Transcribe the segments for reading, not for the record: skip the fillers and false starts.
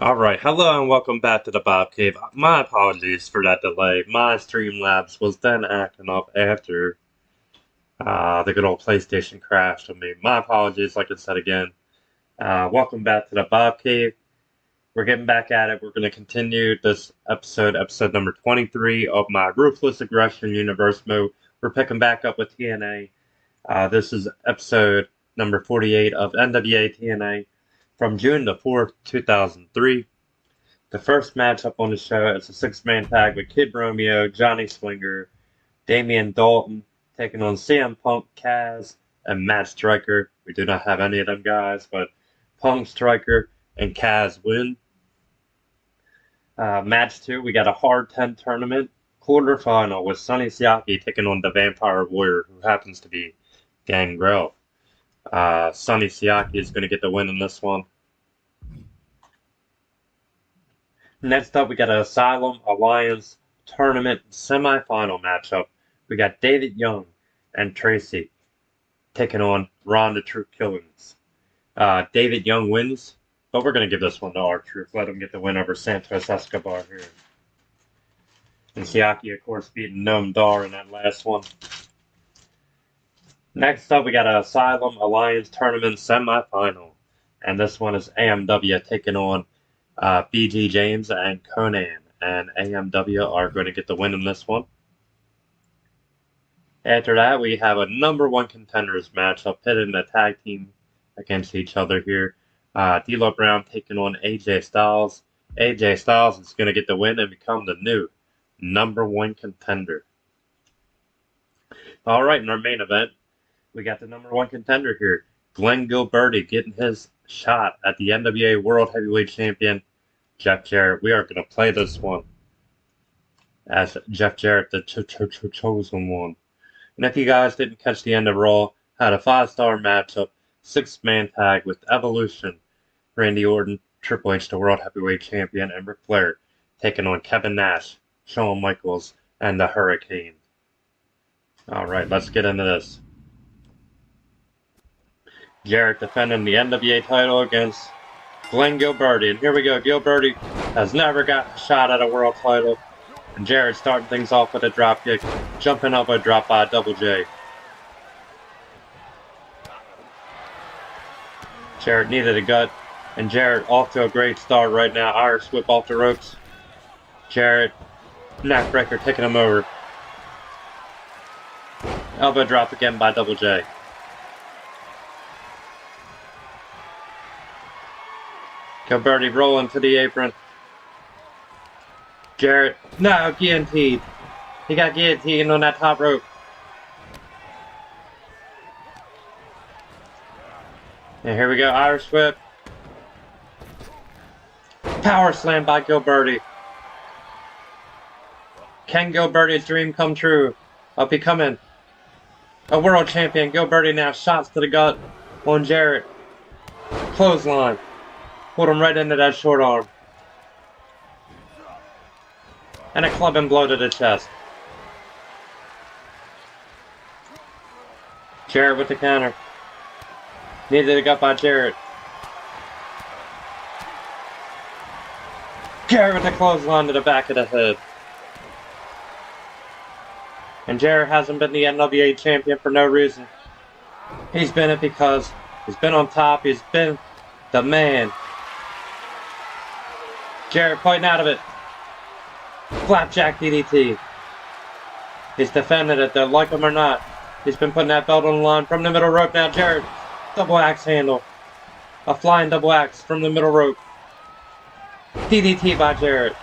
Alright, hello and welcome back to the Bob Cave. My apologies for that delay. My Streamlabs was then acting up after the good old PlayStation crashed on me. My apologies, like I said again. Welcome back to the Bob Cave. We're getting back at it. We're going to continue this episode number 23 of my Ruthless Aggression Universe mode. We're picking back up with TNA. This is episode number 48 of NWA TNA from June the 4th, 2003. The first matchup on the show is a six-man tag with Kid Romeo, Johnny Swinger, Damian Dalton taking on CM Punk, Kaz, and Matt Striker. We do not have any of them guys, but Punk, Striker, and Kaz win. Match 2, we got a Hard 10 tournament quarterfinal with Sonny Siaki taking on the Vampire Warrior, who happens to be Gangrel. Sonny Siaki is going to get the win in this one. Next up, we got an Asylum Alliance tournament semifinal matchup. We got David Young and Tracy taking on Ron the Truth Killings. David Young wins, but we're going to give this one to R-Truth. Let him get the win over Santos Escobar here. And Siaki, of course, beating Noam Dar in that last one. Next up, we got an Asylum Alliance tournament semifinal. And this one is AMW taking on BG James and Conan. And AMW are going to get the win in this one. After that, we have a number one contenders matchup pitting the tag team against each other here. D'Lo Brown taking on AJ Styles. AJ Styles is going to get the win and become the new number one contender. Alright, in our main event, we got the number one contender here. Glenn Gilberti getting his shot at the NWA World Heavyweight Champion, Jeff Jarrett. We are going to play this one as Jeff Jarrett, the chosen one. And if you guys didn't catch the end of Raw, had a 5-star matchup, 6-man tag with Evolution, Randy Orton, Triple H, the World Heavyweight Champion, and Ric Flair taking on Kevin Nash, Shawn Michaels, and the Hurricane. Alright, let's get into this. Jarrett defending the NWA title against Glenn Gilberti. And here we go. Gilberti has never got a shot at a world title. And Jarrett starting things off with a drop kick, jumping up a drop by Double J. Jarrett needed a gut, and Jarrett off to a great start right now. Irish whip off the ropes. Jarrett, neckbreaker, taking him over. Elbow drop again by Double J. Gilberti rolling to the apron. Jarrett, no, guillotined. He got guillotined on that top rope. And here we go, Irish whip. Power slam by Gilberti. Can Gilberti's dream come true of becoming a world champion? Gilberti now shots to the gut on Jarrett. Clothesline. Put him right into that short arm. And a clubbing blow to the chest. Jarrett with the counter. Needed a gut by Jarrett. Jarrett with the clothesline to the back of the head. And Jarrett hasn't been the NWA champion for no reason. He's been it because he's been on top. He's been the man. Jarrett fighting out of it. Flapjack DDT. He's defending it though, like him or not. He's been putting that belt on the line from the middle rope now. Jarrett, double axe handle. A flying double axe from the middle rope. DDT by Jarrett.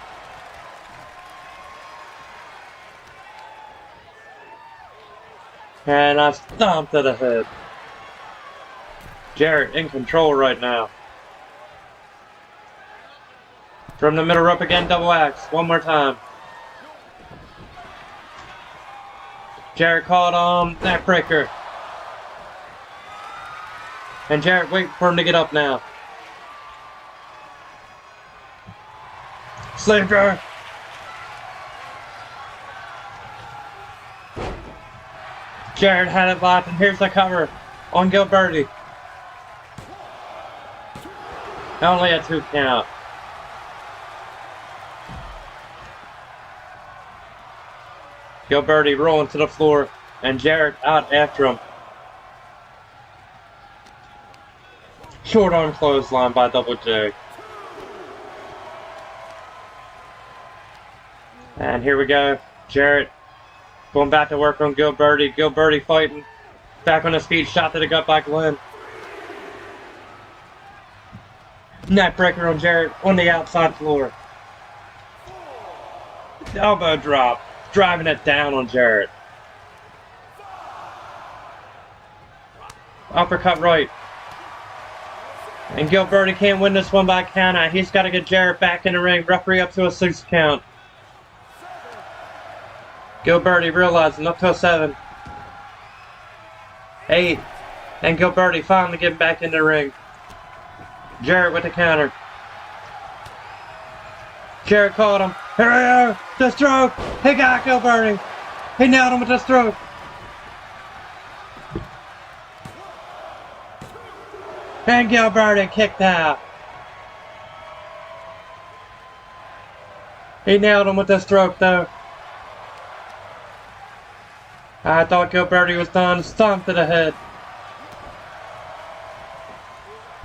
And a stomp to the head. Jarrett in control right now. From the middle rope again, double axe. One more time. Jarrett caught on neckbreaker. And Jarrett waiting for him to get up now. Slave driver. Jarrett had it locked, and here's the cover on Gilberti. Only a 2 count. Gilberti rolling to the floor, and Jarrett out after him. Short arm clothesline by Double J. And here we go. Jarrett going back to work on Gilberti. Gilberti fighting. Back on his feet. Shot to the gut by Glenn. Neckbreaker on Jarrett on the outside floor. Elbow drop. Driving it down on Jarrett. Uppercut right. And Gilberti can't win this one by count out. He's got to get Jarrett back in the ring. Referee up to a 6 count. Gilberti realizing up to a 7. 8. And Gilberti finally getting back in the ring. Jarrett with the counter. Jarrett caught him. Here we go. The stroke. He got Gilberti. He nailed him with the stroke. And Gilberti kicked out. He nailed him with the stroke though. I thought Gilberti was done. Stomp to the head.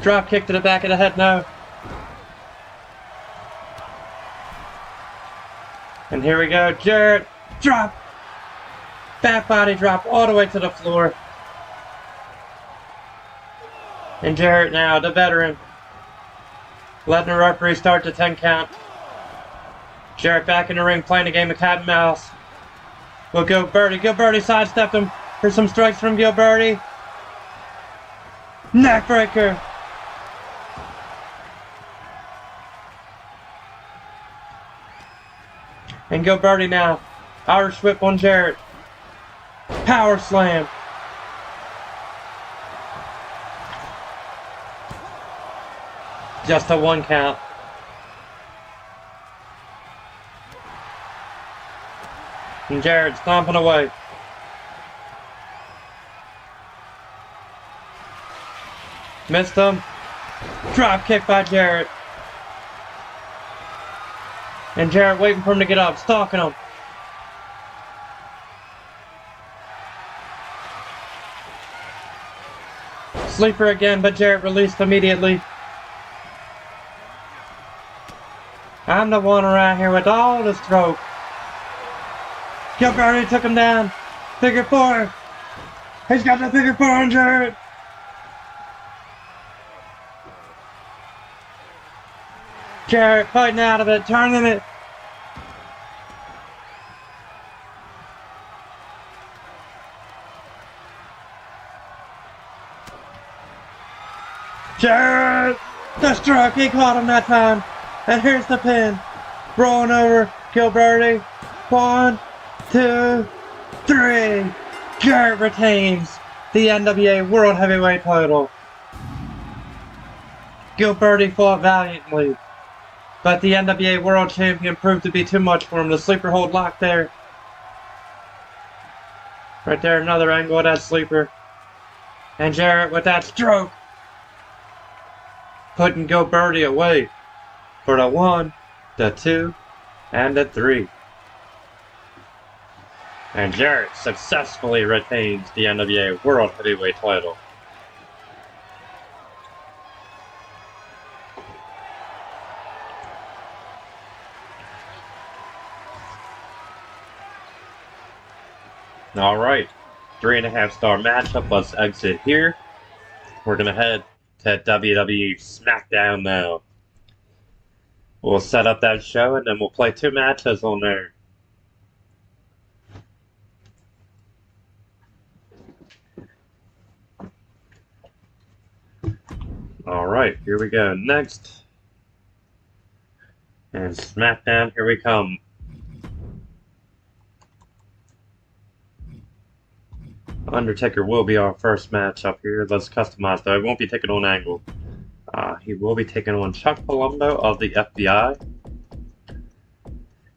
Drop kick to the back of the head now. And here we go. Jarrett. Drop. Back body drop all the way to the floor. And Jarrett now, the veteran. Letting the referee start the 10 count. Jarrett back in the ring playing a game of cat and mouse. Well, Gilberti sidestepped him for some strikes from Gilberti. Neckbreaker. And Gilberti now. Irish whip on Jarrett. Power slam. Just a 1 count. And Jarrett stomping away. Missed him. Drop kick by Jarrett. And Jarrett waiting for him to get up, stalking him. Sleeper again, but Jarrett released immediately. I'm the one around here with all the stroke. Gilberti took him down. Figure 4. He's got the figure 4 on Jarrett. Jarrett fighting out of it, turning it. Jarrett! The stroke, he caught him that time. And here's the pin. Rolling over Gilberti. 1, 2, 3. Jarrett retains the NWA World Heavyweight title. Gilberti fought valiantly, but the NWA World Champion proved to be too much for him. The sleeper hold lock there. Right there, another angle of that sleeper. And Jarrett with that stroke. Putting Gilberti away for the 1, the 2, and the 3. And Jarrett successfully retains the NWA World Heavyweight title. Alright, 3.5-star matchup. Let's exit here. We're gonna head to WWE SmackDown now. We'll set up that show and then we'll play 2 matches on there. Alright, here we go. Next. And SmackDown, here we come. Undertaker will be our first match up here. Let's customize though. It won't be taking on Angle. He will be taking on Chuck Palumbo of the FBI.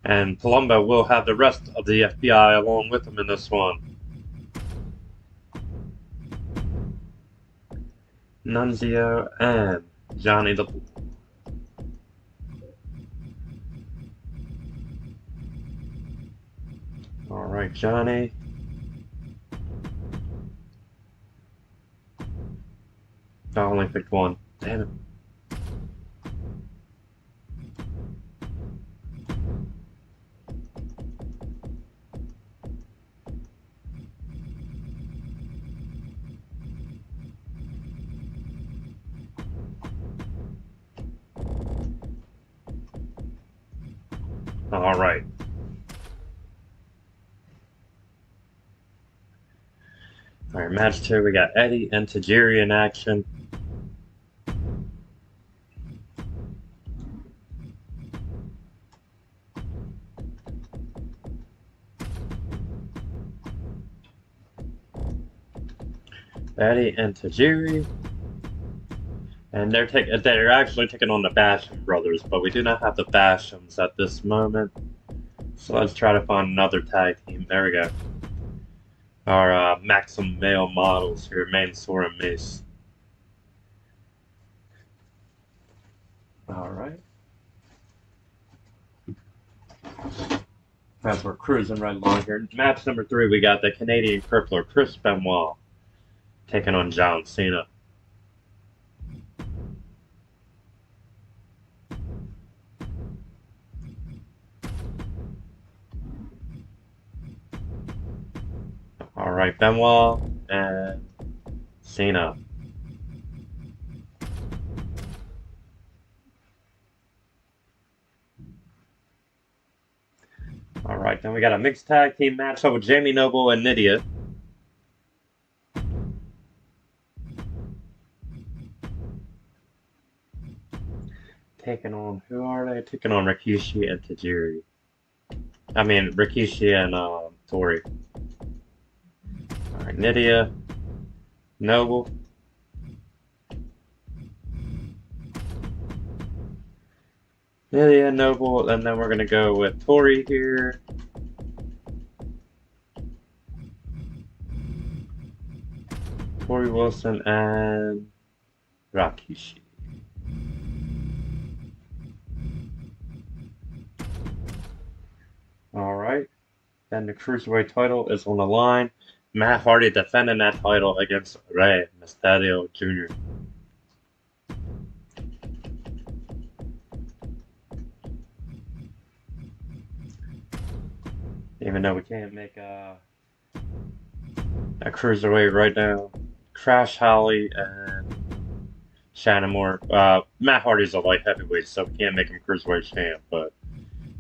And Palumbo will have the rest of the FBI along with him in this one. Nunzio and Johnny the Bull. Alright, Johnny. I only picked one. Damn it. Alright. Alright, match 2, we got Eddie and Tajiri in action. Eddie and Tajiri. And they're actually taking on the Basham brothers, but we do not have the Bashams at this moment. So let's try to find another tag team. There we go. Our Maxim male models here, Mansoor and Mace. Alright. As we're cruising right along here. Match number 3, we got the Canadian crippler, Chris Benoit, taking on John Cena. Alright, Benoit and Cena. Alright, then we got a mixed tag team matchup with Jamie Noble and Nydia. Taking on, who are they? Taking on Rikishi and Tajiri. I mean, Rikishi and Tori. Alright, Nydia, Noble. Nydia, Noble, and then we're going to go with Tori here. Tori Wilson and Rikishi. Alright, then the Cruiserweight title is on the line. Matt Hardy defending that title against Rey Mysterio Jr. Even though we can't make a Cruiserweight right now. Crash Holly and Shannon Moore. Matt Hardy's a light heavyweight, so we can't make him Cruiserweight champ, but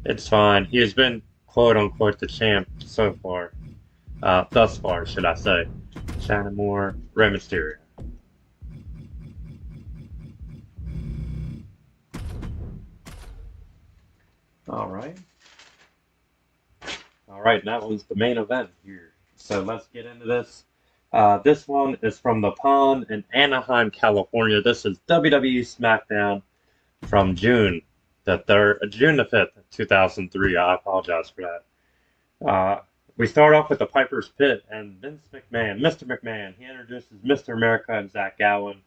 it's fine. He has been quote-unquote the champ so far. Thus far, should I say. Shannon Moore, Rey Mysterio. Alright. Alright, that was the main event here. So let's get into this. This one is from the Pond in Anaheim, California. This is WWE SmackDown from June the 5th, 2003. I apologize for that. We start off with the Piper's Pit and Vince McMahon, Mr. McMahon. He introduces Mr. America and Zach Gowen.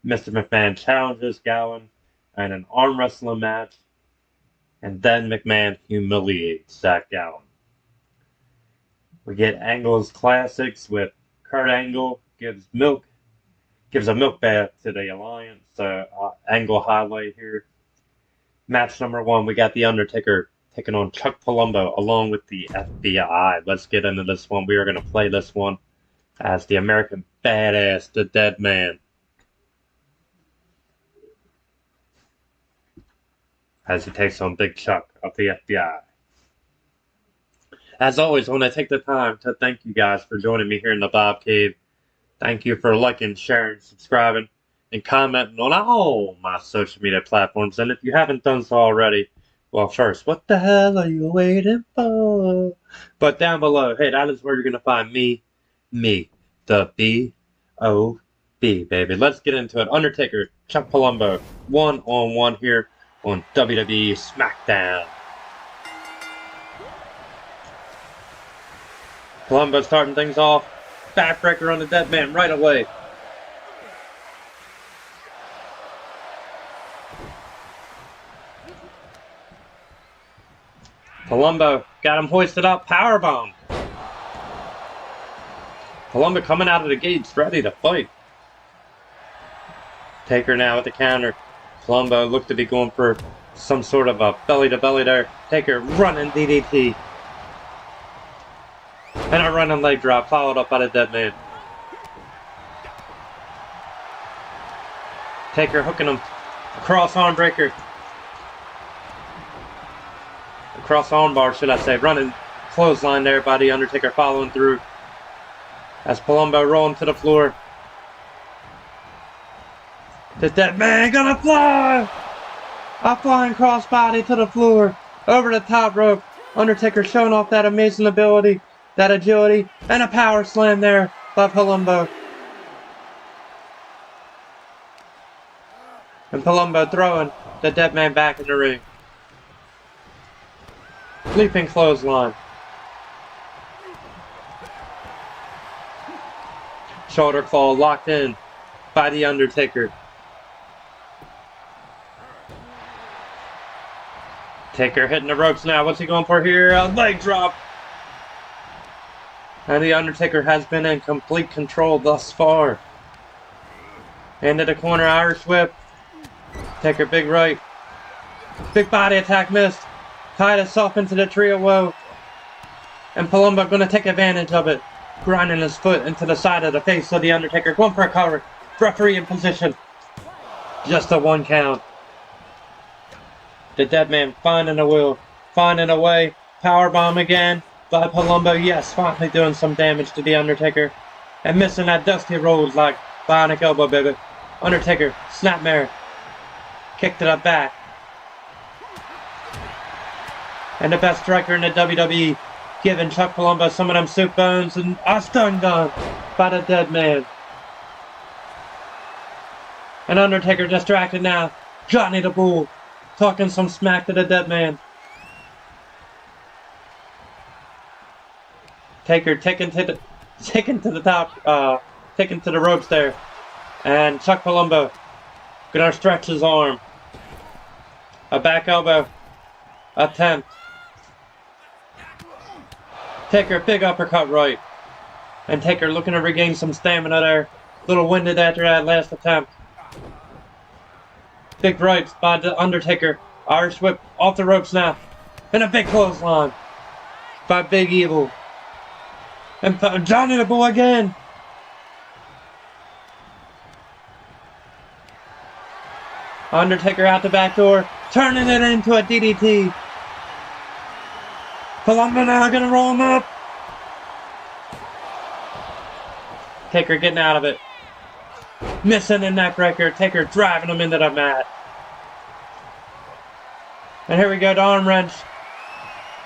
Mr. McMahon challenges Gowen in an arm wrestling match, and then McMahon humiliates Zach Gowen. We get Angle's Classics with Kurt Angle gives a milk bath to the Alliance. Angle highlight here. Match number 1, we got The Undertaker taking on Chuck Palumbo along with the FBI. Let's get into this one. We are going to play this one as the American Badass, the Dead Man. As he takes on Big Chuck of the FBI. As always, I want to take the time to thank you guys for joining me here in the Bob Cave. Thank you for liking, sharing, subscribing, and commenting on all my social media platforms. And if you haven't done so already, well, first, what the hell are you waiting for? But down below, hey, that is where you're going to find me, the B.O.B., baby. Let's get into it. Undertaker, Chuck Palumbo, one-on-one here on WWE SmackDown. Palumbo starting things off. Backbreaker on the Dead Man right away. Palumbo got him hoisted up. Powerbomb. Palumbo coming out of the gates, ready to fight. Taker now with the counter. Palumbo looked to be going for some sort of a belly-to-belly there. Taker running DDT. And a running leg drop, followed up by the dead man. Taker hooking him. Cross arm breaker. Cross arm bar, should I say. Running clothesline there by the Undertaker, following through. As Palumbo rolling to the floor. The dead man gonna fly! A flying crossbody to the floor. Over the top rope. Undertaker showing off that amazing ability, that agility, and a power slam there by Palumbo. And Palumbo throwing the dead man back in the ring. Leaping clothesline. Shoulder claw locked in by the Undertaker. Taker hitting the ropes now. What's he going for here? A leg drop. And the Undertaker has been in complete control thus far. Into the corner, Irish whip. Taker big right. Big body attack missed. Tied himself into the tree of woe. And Palumbo going to take advantage of it. Grinding his foot into the side of the face of the Undertaker. Going for a cover. Referee in position. Just a 1 count. The dead man finding a will. Finding a way. Powerbomb again by Palumbo. Yes, finally doing some damage to the Undertaker. And missing that Dusty Rhodes like bionic elbow, baby. Undertaker, snapmare. Kick to the back. And the best striker in the WWE, giving Chuck Palumbo some of them soup bones, and a stun gun by the dead man. And Undertaker distracted now. Johnny the Bull talking some smack to the dead man. Taker taken to the top, taken to the ropes there. And Chuck Palumbo gonna stretch his arm. A back elbow attempt. Taker big uppercut right. And Taker looking to regain some stamina there. Little winded after that last attempt. Big rights by the Undertaker. Irish whip off the ropes now. And a big clothesline by Big Evil. And Johnny the Bull again. Undertaker out the back door. Turning it into a DDT. Palumbo now gonna roll him up. Taker getting out of it. Missing the neckbreaker. Taker driving him into the mat. And here we go to arm wrench.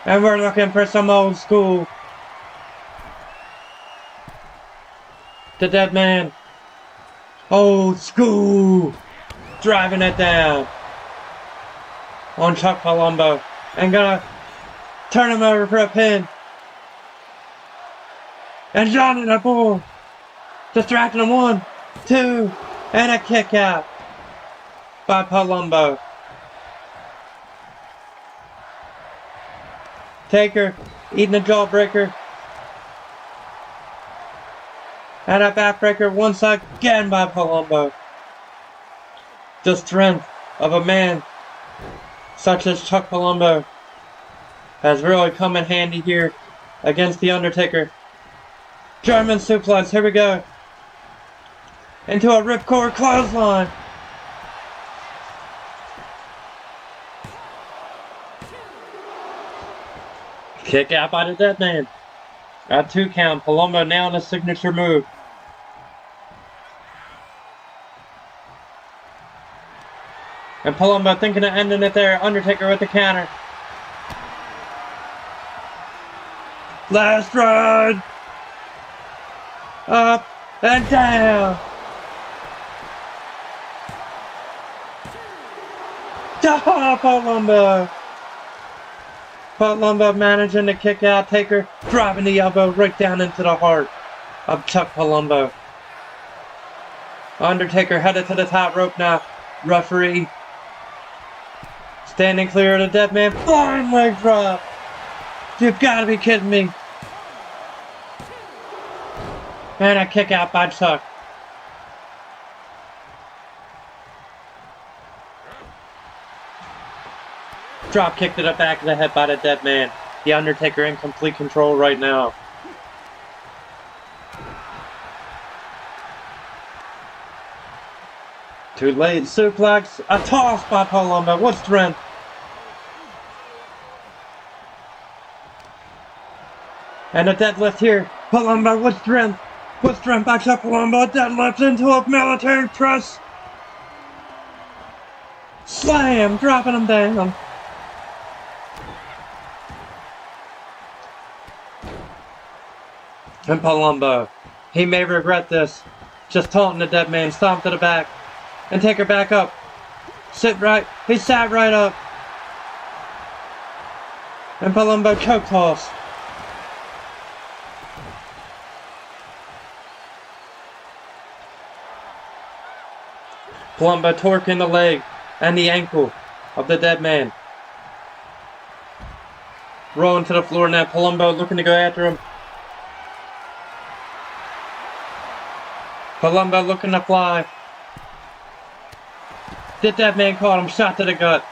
And we're looking for some old school. The dead man. Old school. Driving it down. On Chuck Palumbo. And gonna turn him over for a pin. And Johnny the Bull. Distracting him 1, 2, and a kick out by Palumbo. Taker eating a jawbreaker. And a backbreaker once again by Palumbo. The strength of a man such as Chuck Palumbo has really come in handy here against the Undertaker. German suplex, here we go. Into a ripcord clothesline. Kick out by the dead man. A 2 count. Palumbo now in a signature move. And Palumbo thinking of ending it there. Undertaker with the counter. Last ride. Up and down. Palumbo. Palumbo managing to kick out. Taker driving the elbow right down into the heart of Chuck Palumbo. Undertaker headed to the top rope now. Referee standing clear of the dead man. Flying leg drop. You've got to be kidding me. And a kick out by Chuck. Drop kick to the back of the head by the dead man. The Undertaker in complete control right now. Too late. Suplex. A toss by Palumbo. What strength? And a deadlift here. Palumbo, what strength? What strength backs up Palumbo. Deadlift into a military press. Slam. Dropping him down. And Palumbo, he may regret this. Just taunting the dead man, stomp to the back, and take her back up. Sit right, he sat right up. And Palumbo choke toss. Palumbo torquing the leg and the ankle of the dead man. Rolling to the floor now, Palumbo looking to go after him. Palumbo looking to fly. The dead man caught him, shot to the gut.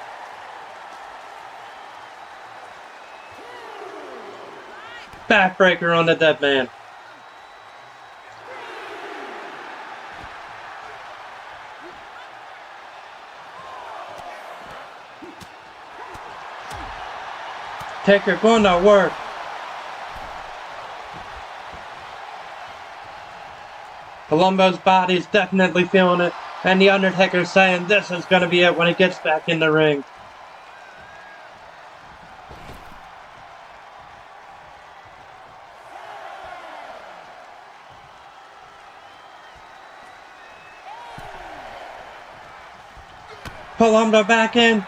Backbreaker on the dead man. Taker going to work. Palumbo's body's definitely feeling it, and the Undertaker's saying this is going to be it when he gets back in the ring. Palumbo back in.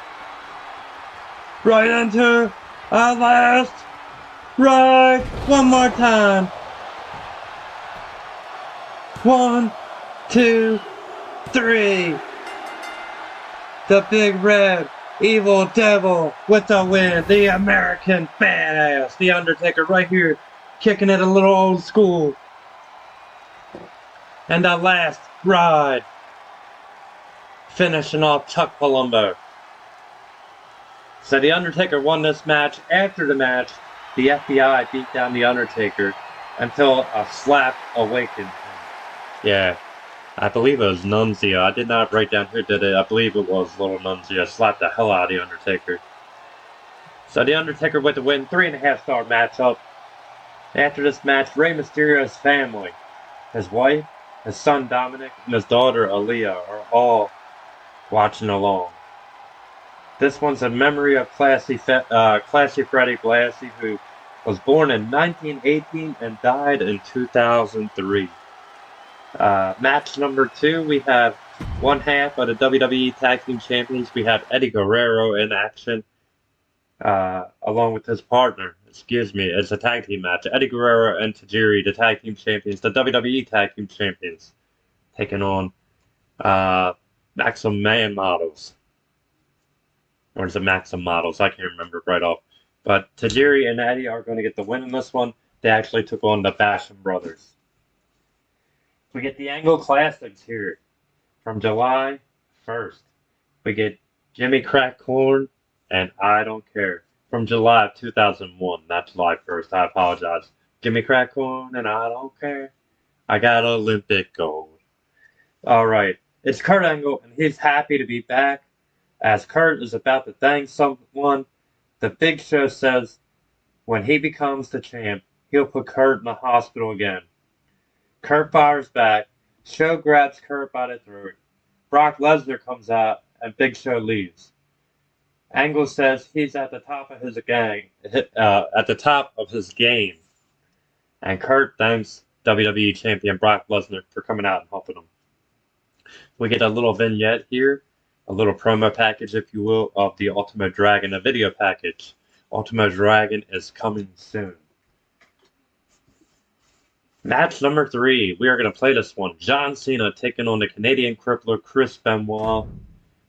Right into a last right. One more time. 1, 2, 3. The big red evil devil with the win. The American badass. The Undertaker right here. Kicking it a little old school. And the last ride. Finishing off Chuck Palumbo. So the Undertaker won this match. After the match, the FBI beat down the Undertaker until a slap awakened him. Yeah, I believe it was Nunzio. I did not write down who did it. I believe it was Little Nunzio. Slapped the hell out of the Undertaker. So the Undertaker with the win. 3.5-star matchup. After this match, Rey Mysterio's family, his wife, his son Dominic, and his daughter Aaliyah are all watching along. This one's a memory of Classy Freddy Blassie, who was born in 1918 and died in 2003. Match number 2, we have one half of the WWE Tag Team Champions. We have Eddie Guerrero in action, along with his partner. It's a tag team match. Eddie Guerrero and Tajiri, the Tag Team Champions, the WWE Tag Team Champions, taking on Maxim Man Models. Or is it Maxim Models? I can't remember right off. But Tajiri and Eddie are going to get the win in this one. They actually took on the Basham Brothers. We get the Angle Classics here from July 1st. We get Jimmy Crack Corn and I Don't Care from July of 2001, not July 1st. I apologize. Jimmy Crack Corn and I Don't Care. I got Olympic gold. Alright, it's Kurt Angle, and he's happy to be back. As Kurt is about to thank someone, the Big Show says when he becomes the champ, he'll put Kurt in the hospital again. Kurt fires back. Show grabs Kurt by the throat. Brock Lesnar comes out, and Big Show leaves. Angle says he's at the top of his game, and Kurt thanks WWE Champion Brock Lesnar for coming out and helping him. We get a little vignette here, a little promo package, if you will, of the Ultimo Dragon, a video package. Ultimo Dragon is coming soon. Match number 3. We are going to play this one. John Cena taking on the Canadian Crippler, Chris Benoit.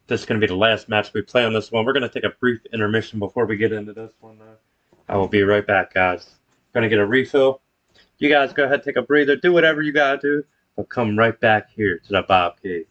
This is going to be the last match we play on this one. We're going to take a brief intermission before we get into this one. I will be right back, guys. Going to get a refill. You guys go ahead, take a breather, do whatever you gotta do. We'll come right back here to the Bob Cave.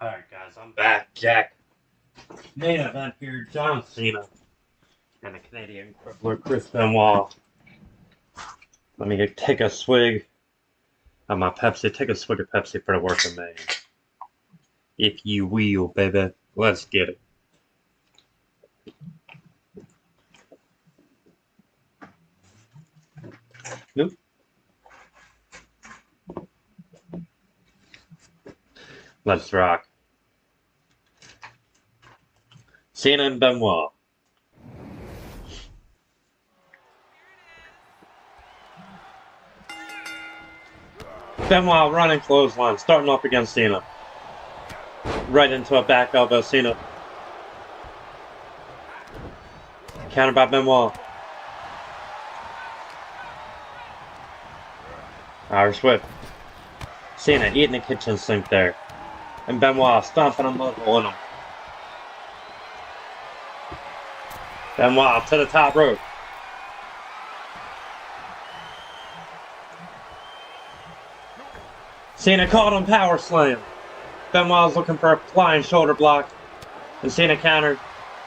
Alright guys, I'm back. Jack. Main event here, John Cena and the Canadian crippler Chris Benoit. Let me take a swig of my Pepsi. Take a swig of Pepsi for the working man. If you will, baby. Let's get it. Nope. Let's rock. Cena and Benoit. Benoit running clothesline, starting off against Cena. Right into a back elbow, Cena. Counter by Benoit. Irish whip. Cena eating the kitchen sink there. And Benoit stomping a mud hole in him. Benoit to the top rope. Cena caught him power slam. Benoit's looking for a flying shoulder block. And Cena countered.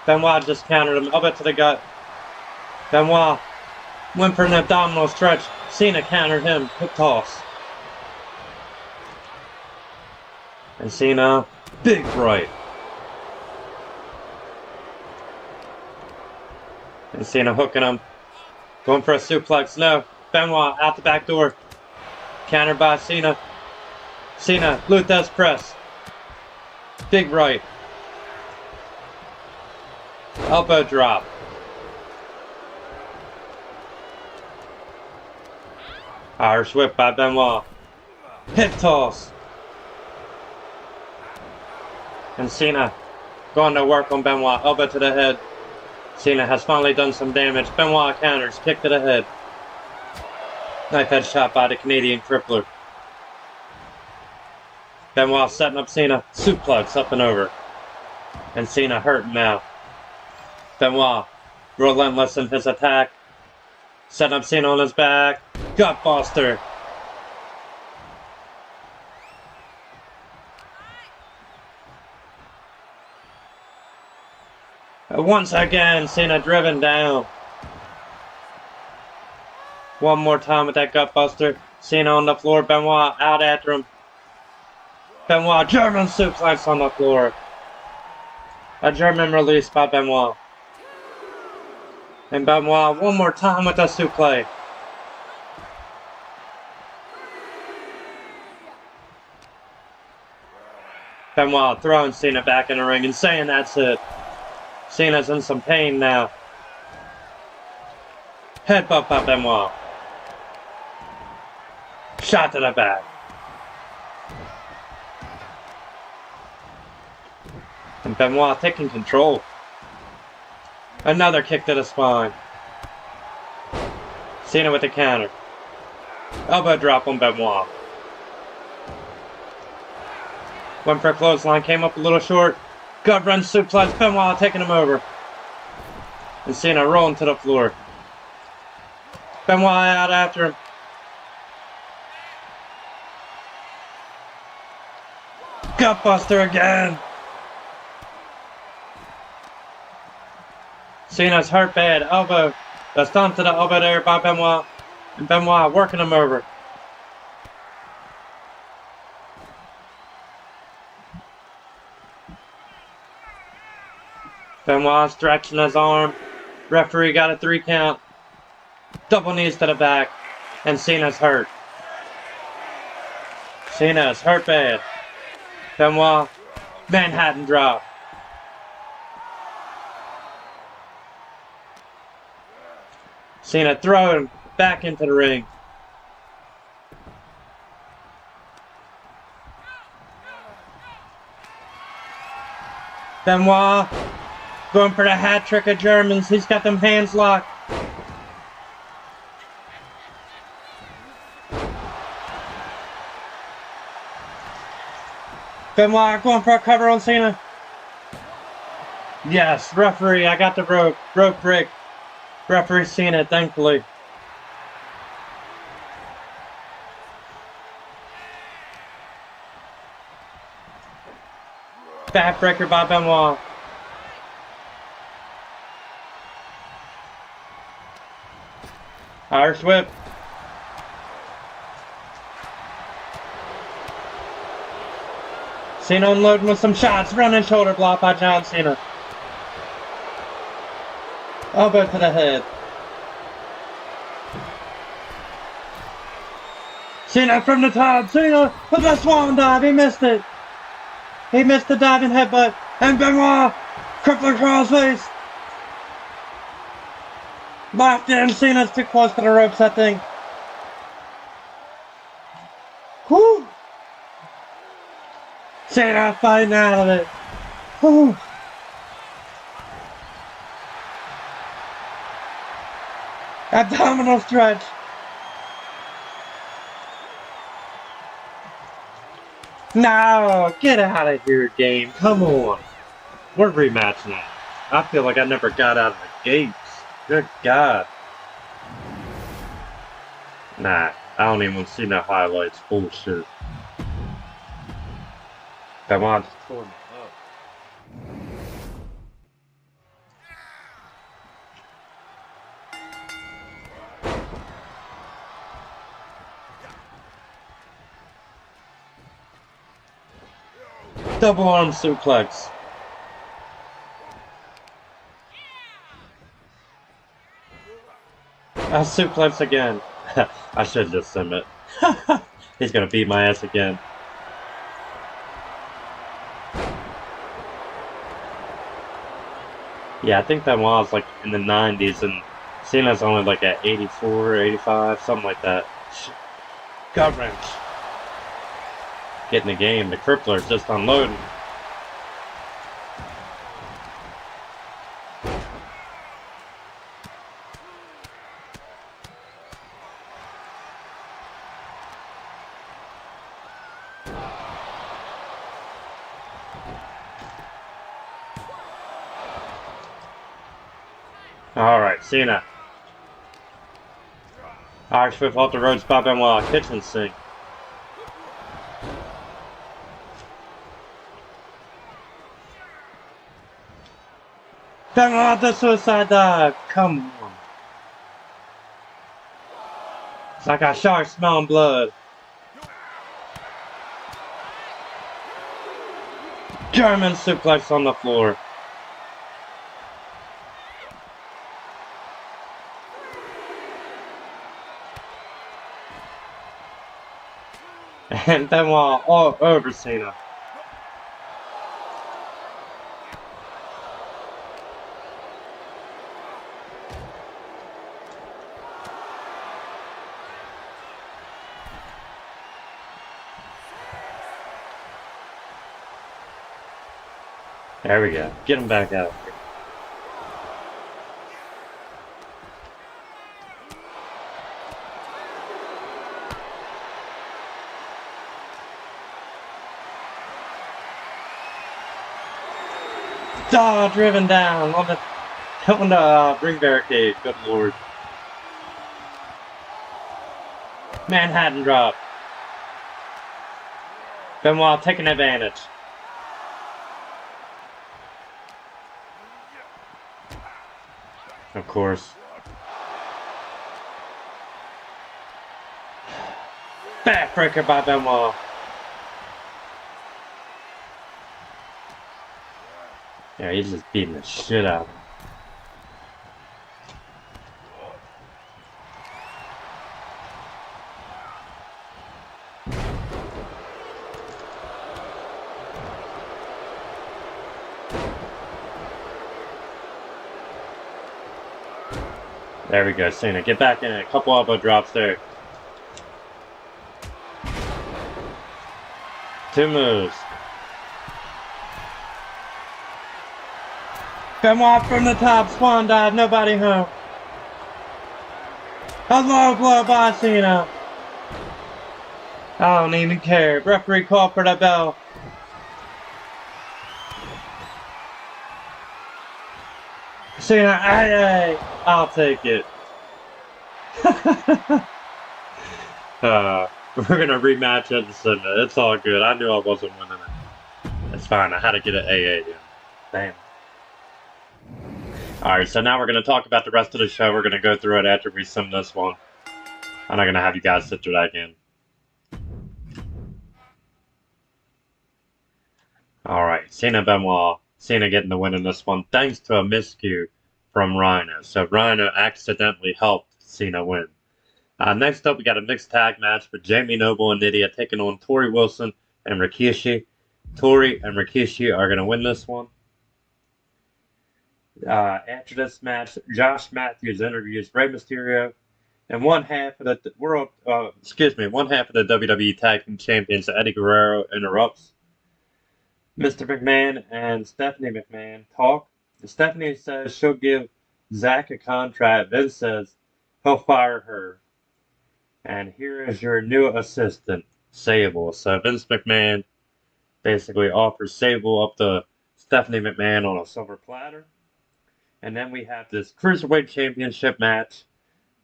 Benoit just countered him. Elbow to the gut. Benoit Went for an abdominal stretch. Cena countered him. Hip toss. And Cena, big right. And Cena hooking him. Going for a suplex. No. Benoit out the back door. Countered by Cena. Cena, Ruthless press. Big right. Elbow drop. Irish whip by Benoit. Hip toss. And Cena going to work on Benoit. Elbow to the head. Cena has finally done some damage. Benoit counters. Kick to the head. Knife head shot by the Canadian Crippler. Benoit setting up Cena. Suplex up and over. And Cena hurting now. Benoit relentless in his attack. Setting up Cena on his back. Gutbuster. Once again, Cena driven down. One more time with that gutbuster. Cena on the floor. Benoit out after him. Benoit German suplex on the floor. A German release by Benoit. And Benoit one more time with the suplex. Benoit throwing Cena back in the ring and saying that's it. Cena's in some pain now. Headbutt by Benoit. Shot to the back. And Benoit taking control. Another kick to the spine. Cena with the counter. Elbow drop on Benoit. Went for a clothesline, came up a little short. Gut run suplex, Benoit taking him over. And Cena rolling to the floor. Benoit out after him. Gutbuster again. Cena's hurt bad. Elbow. The stomp to the elbow there by Benoit. And Benoit working him over. Benoit stretching his arm. Referee got a 3 count. Double knees to the back. And Cena's hurt. Cena's hurt bad. Benoit. Manhattan drop. Cena throwing back into the ring. Benoit going for the hat trick of Germans. He's got them hands locked. Benoit going for a cover on Cena. Yes, referee, I got the rope. Rope break. Referee Cena, thankfully. Backbreaker by Benoit. Irish whip. Cena unloading with some shots. Running shoulder block by John Cena. Elbow to the head. Cena from the top. Cena with the swan dive. He missed it. He missed the diving headbutt. And Benoit. Crippler cross face. Locked in. Cena's too close to the ropes, I think. Whew. Cena fighting out of it. Whew. Abdominal stretch. No, get out of here, game. Come on. We're rematching now. I feel like I never got out of the gates. Good God. Nah, I don't even want to see no highlights. Bullshit. Come on, just tore me up. Double arm suplex. A suplex again. I should just sim it. He's gonna beat my ass again. Yeah, I think that was like in the 90s, and Cena's only like at 84, 85, something like that. Gut wrench. Getting the game. The crippler's just unloading. Alright, Cena. Irish whip off the ropes by Benoit. Kitchen sink. Benoit the suicide dive. Come on. It's like a shark smelling blood. German suplex on the floor. And Benoit all over Cena. There we go. Get him back out. Oh, driven down on the ring barricade. Good lord. Manhattan drop. Benoit taking advantage. Of course. Backbreaker by Benoit. Yeah, he's just beating the shit out of him. There we go, Cena. Get back in it. A couple elbow drops there. 2 moves. Benoit from the top, swan dive, nobody home. A low blow by Cena. I don't even care. Referee call for the bell. Cena, aye, I'll take it. We're gonna rematch it Sunday. It's all good. I knew I wasn't winning it. It's fine. I had to get an AA in. Damn. Alright, so now we're going to talk about the rest of the show. We're going to go through it after we sim this one. I'm not going to have you guys sit through that again. Alright, Cena Benoit. Cena getting the win in this one thanks to a miscue from Rhino. So Rhino accidentally helped Cena win. Next up, we got a mixed tag match with Jamie Noble and Nydia taking on Tori Wilson and Rikishi. Tori and Rikishi are going to win this one. After this match, Josh Matthews interviews Rey Mysterio, and one half of the WWE Tag Team Champions, Eddie Guerrero, interrupts. Mr. McMahon and Stephanie McMahon talk. Stephanie says she'll give Zach a contract. Vince says he'll fire her. And here is your new assistant, Sable. So Vince McMahon basically offers Sable up to Stephanie McMahon on a silver platter. And then we have this Cruiserweight Championship match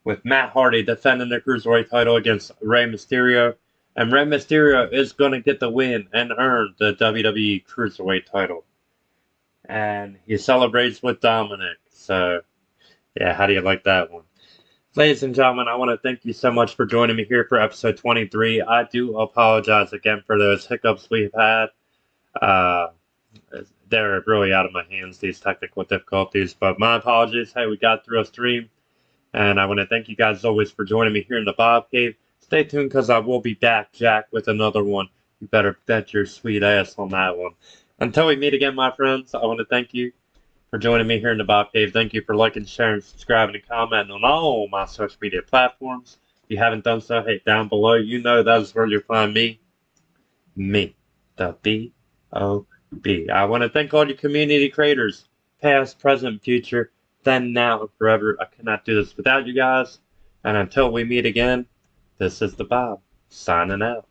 with Matt Hardy defending the Cruiserweight title against Rey Mysterio. And Rey Mysterio is going to get the win and earn the WWE Cruiserweight title. And he celebrates with Dominic. So, yeah, how do you like that one? Ladies and gentlemen, I want to thank you so much for joining me here for episode 23. I do apologize again for those hiccups we've had. Uh, they're really out of my hands, these technical difficulties, but my apologies. Hey, we got through a stream, and I want to thank you guys as always for joining me here in the Bob Cave. Stay tuned because I will be back, Jack, with another one. You better bet your sweet ass on that one. Until we meet again, my friends, I want to thank you for joining me here in the Bob Cave. Thank you for liking, sharing, subscribing, and commenting on all my social media platforms. If you haven't done so, hey, down below, you know that is where you'll find me. Me. The B-O-B. I want to thank all you community creators, past, present, future, then, now, and forever. I cannot do this without you guys. And until we meet again, this is the Bob, signing out.